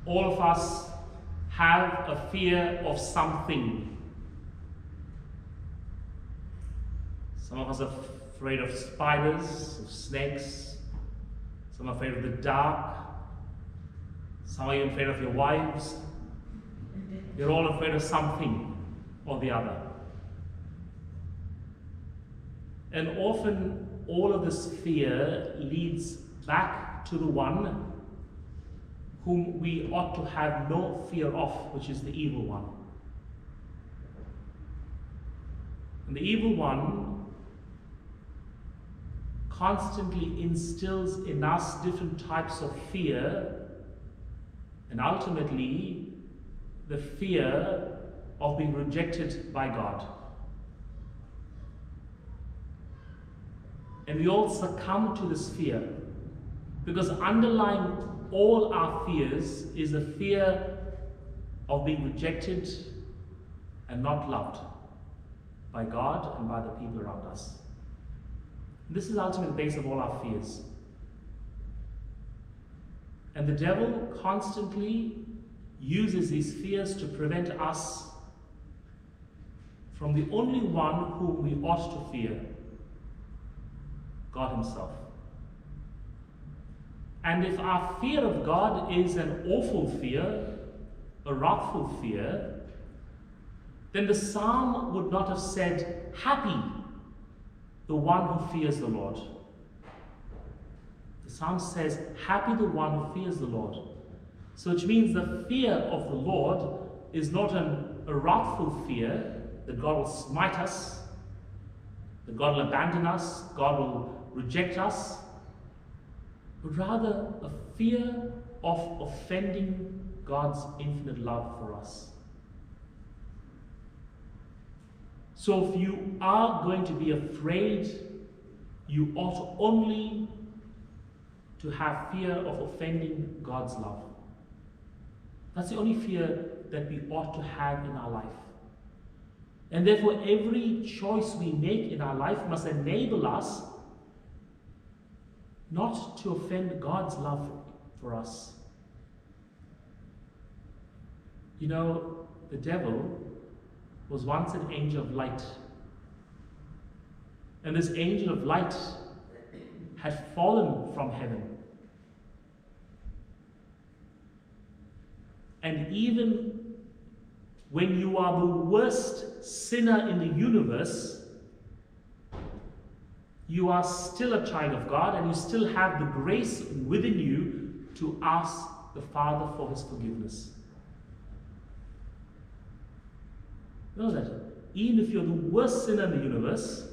All of us have a fear of something. Some of us are afraid of spiders, of snakes. Some are afraid of the dark. Some are even afraid of your wives. You're all afraid of something or the other. And often all of this fear leads back to the one whom we ought to have no fear of, which is the evil one. And the evil one constantly instills in us different types of fear, and ultimately the fear of being rejected by God. And we all succumb to this fear, because underlying all our fears is a fear of being rejected and not loved by God and by the people around us. This is ultimately the base of all our fears. And the devil constantly uses these fears to prevent us from the only one whom we ought to fear, God himself. And if our fear of God is an awful fear, a wrathful fear, then the psalm would not have said, "Happy the one who fears the Lord." The psalm says, "Happy the one who fears the Lord." So which means the fear of the Lord is not a wrathful fear, that God will smite us, that God will abandon us, God will reject us, but rather a fear of offending God's infinite love for us. So if you are going to be afraid, you ought only to have fear of offending God's love. That's the only fear that we ought to have in our life. And therefore every choice we make in our life must enable us not to offend God's love for us. You know, the devil was once an angel of light. And this angel of light had fallen from heaven. And even when you are the worst sinner in the universe, you are still a child of God, and you still have the grace within you to ask the Father for his forgiveness. Know that even if you're the worst sinner in the universe,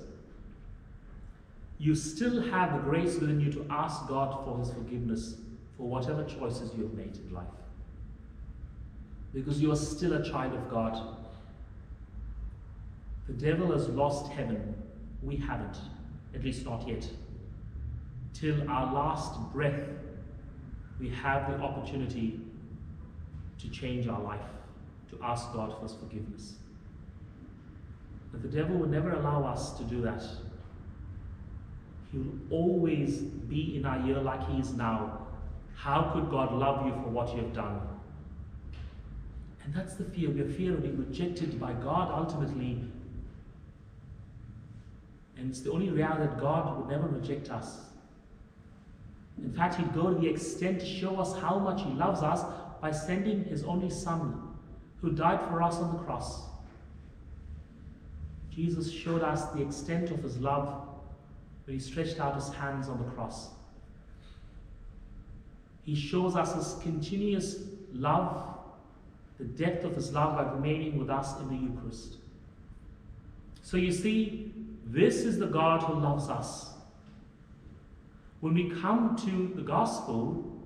you still have the grace within you to ask God for his forgiveness for whatever choices you have made in life. Because you are still a child of God. The devil has lost heaven. We haven't, at least not yet. Till our last breath, we have the opportunity to change our life, to ask God for his forgiveness. But the devil will never allow us to do that. He will always be in our ear like he is now. How could God love you for what you have done? And that's the fear. We are fear of being rejected by God ultimately. And it's the only reality that God would never reject us. In fact, he'd go to the extent to show us how much he loves us by sending his only Son, who died for us on the cross. Jesus showed us the extent of his love when he stretched out his hands on the cross. He shows us his continuous love, the depth of his love, by remaining with us in the Eucharist. So you see, this is the God who loves us. When we come to the Gospel,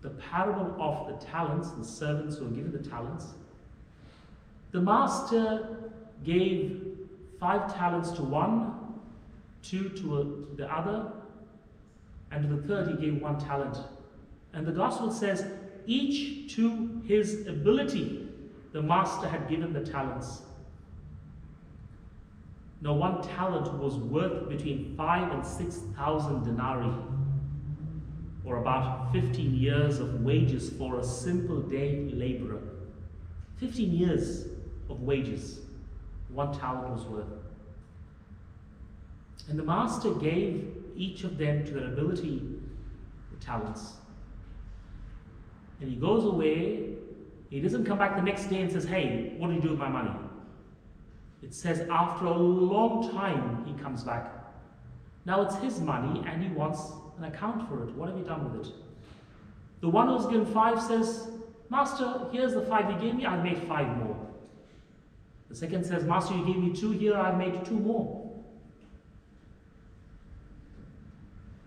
the parable of the talents, the servants who were given the talents, the master gave 5 talents to one, 2 to the other, and to the third he gave 1 talent. And the Gospel says, each to his ability, the master had given the talents. Now 1 talent was worth between 5,000 and 6,000 denarii, or about 15 years of wages for a simple day laborer. 15 years of wages, 1 talent was worth. And the master gave each of them to their ability the talents. And he goes away. He doesn't come back the next day and says, hey, what did you do with my money? It says after a long time he comes back. Now it's his money and he wants an account for it. What have you done with it? The one who's given 5 says, Master, here's the 5 you gave me, I've made 5 more. The second says, Master, you gave me 2 here, I've made 2 more.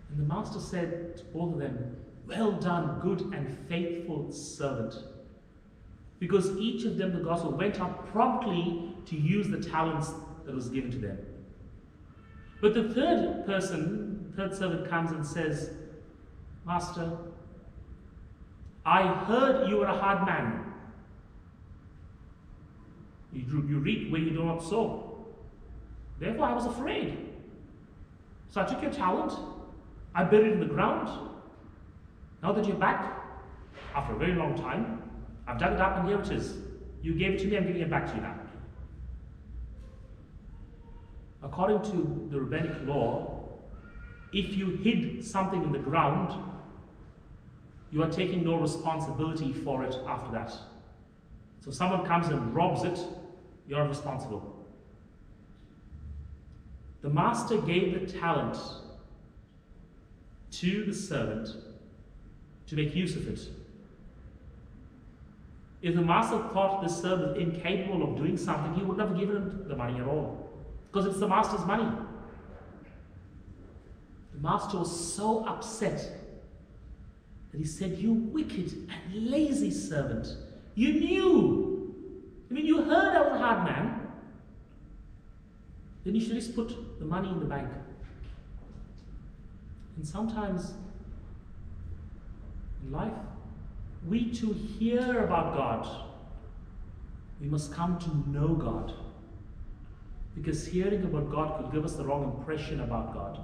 And the master said to both of them, well done, good and faithful servant. Because each of them, the gospel, went up promptly to use the talents that was given to them. But the third servant comes and says, Master, I heard you were a hard man. You reap where you do not sow. Therefore I was afraid. So I took your talent, I buried it in the ground. Now that you're back, after a very long time, I've dug it up and here it is. You gave it to me, I'm giving it back to you now. According to the rabbinic law, if you hid something in the ground, you are taking no responsibility for it after that. So if someone comes and robs it, you're responsible. The master gave the talent to the servant to make use of it. If the master thought the servant was incapable of doing something, he would never give him the money at all, because it's the master's money. The master was so upset that he said, you wicked and lazy servant, you knew. I mean, you heard I was a hard man. Then you should just put the money in the bank. And sometimes in life, we too hear about God. We must come to know God. Because hearing about God could give us the wrong impression about God.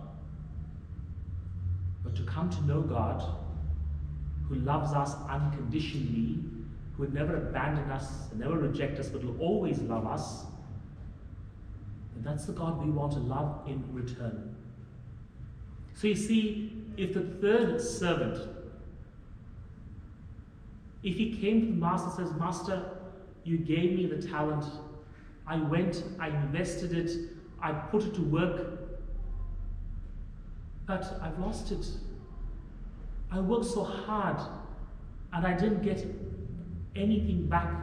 But to come to know God, who loves us unconditionally, who would never abandon us and never reject us, but will always love us, and that's the God we want to love in return. So you see, if the third servant, if he came to the master and says, Master, you gave me the talent, I went, I invested it, I put it to work, but I've lost it. I worked so hard and I didn't get anything back.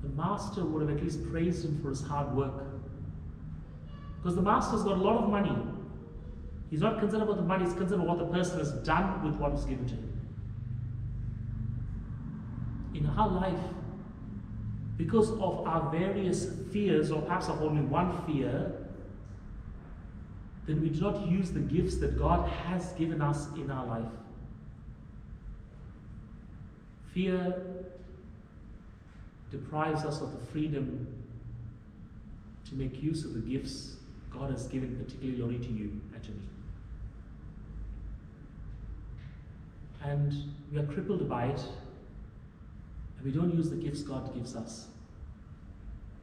The master would have at least praised him for his hard work. Because the master's got a lot of money. He's not concerned about the money, he's concerned about what the person has done with what was given to him. In our life, because of our various fears, or perhaps of only one fear, then we do not use the gifts that God has given us in our life. Fear deprives us of the freedom to make use of the gifts God has given particularly to you and to me. And we are crippled by it, and we don't use the gifts God gives us.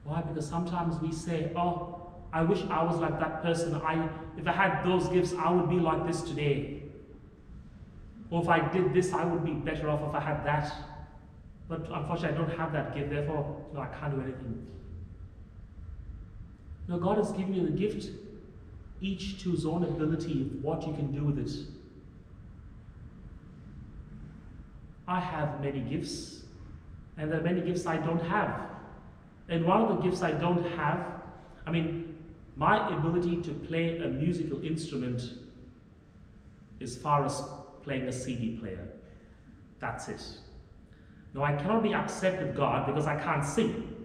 Why? Because sometimes we say, oh, I wish I was like that person. If I had those gifts, I would be like this today. Or if I did this, I would be better off if I had that. But unfortunately, I don't have that gift, therefore, I can't do anything. No, God has given you the gift, each to his own ability of what you can do with it. I have many gifts, and there are many gifts I don't have. And one of the gifts I don't have, my ability to play a musical instrument as far as playing a CD player. That's it. No, I cannot be upset with God because I can't sing.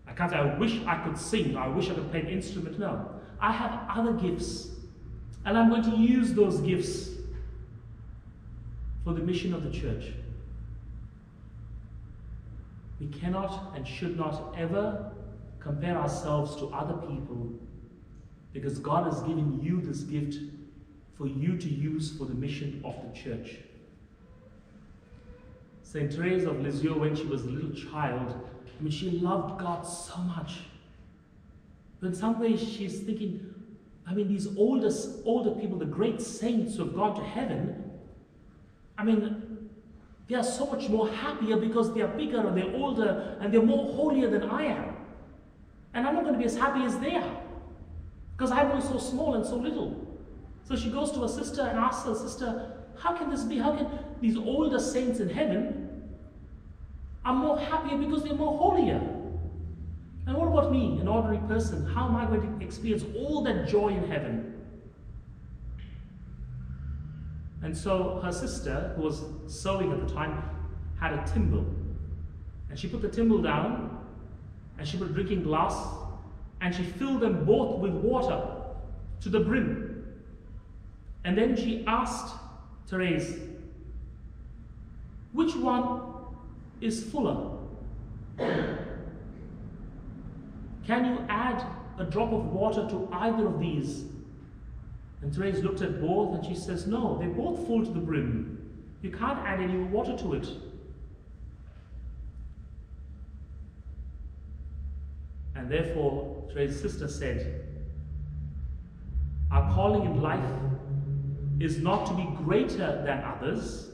I can't say, I wish I could sing, I wish I could play an instrument. No, I have other gifts, and I'm going to use those gifts for the mission of the church. We cannot and should not ever compare ourselves to other people, because God has given you this gift for you to use for the mission of the church. Saint Therese of Lisieux, when she was a little child, I mean, she loved God so much. But in some ways she's thinking, I mean, these older people, the great saints who have gone to heaven, I mean, they are so much more happier because they are bigger and they're older and they're more holier than I am. And I'm not going to be as happy as they are because I'm only so small and so little. So she goes to her sister and asks her sister, how can this be? How can these older saints in heaven are more happier because they're more holier? And what about me, an ordinary person? How am I going to experience all that joy in heaven? And so her sister, who was sewing at the time, had a thimble. And she put the thimble down, and she put a drinking glass, and she filled them both with water to the brim. And then she asked Therese, which one is fuller? Can you add a drop of water to either of these? And Therese looked at both and she says, no, they're both full to the brim. You can't add any more water to it. And therefore, Therese's sister said, our calling in life is not to be greater than others,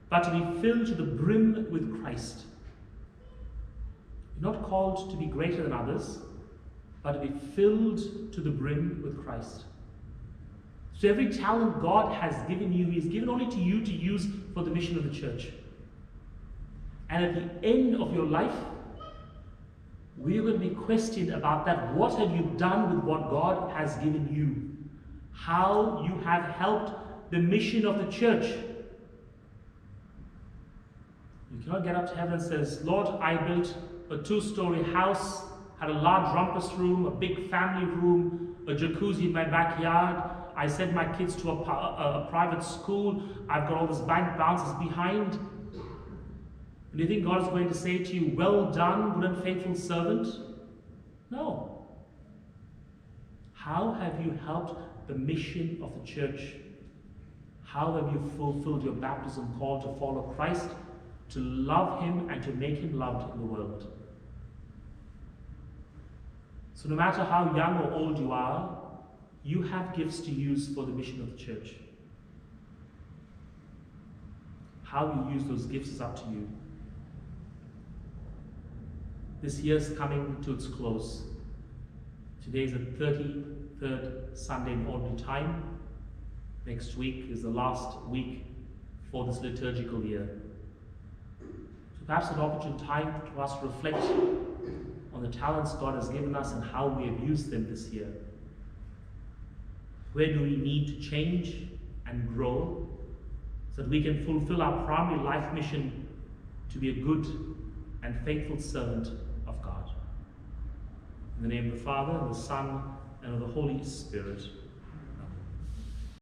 but to be filled to the brim with Christ. You're not called to be greater than others, but to be filled to the brim with Christ. So every talent God has given you, He's given only to you to use for the mission of the church. And at the end of your life, we are going to be questioned about that. What have you done with what God has given you? How you have helped the mission of the church. You cannot get up to heaven and says, Lord, I built a 2-story house, had a large rumpus room, a big family room, a jacuzzi in my backyard. I sent my kids to a private school. I've got all this bank balances behind. And do you think God is going to say to you, well done, good and faithful servant? No. How have you helped the mission of the church? How have you fulfilled your baptism call to follow Christ, to love Him and to make Him loved in the world? So no matter how young or old you are, you have gifts to use for the mission of the church. How you use those gifts is up to you. This year is coming to its close. Today is the 33rd Sunday in Ordinary Time. Next week is the last week for this liturgical year. So perhaps an opportune time for us to reflect on the talents God has given us and how we have used them this year. Where do we need to change and grow so that we can fulfill our primary life mission to be a good and faithful servant of God? In the name of the Father, and the Son, and of the Holy Spirit.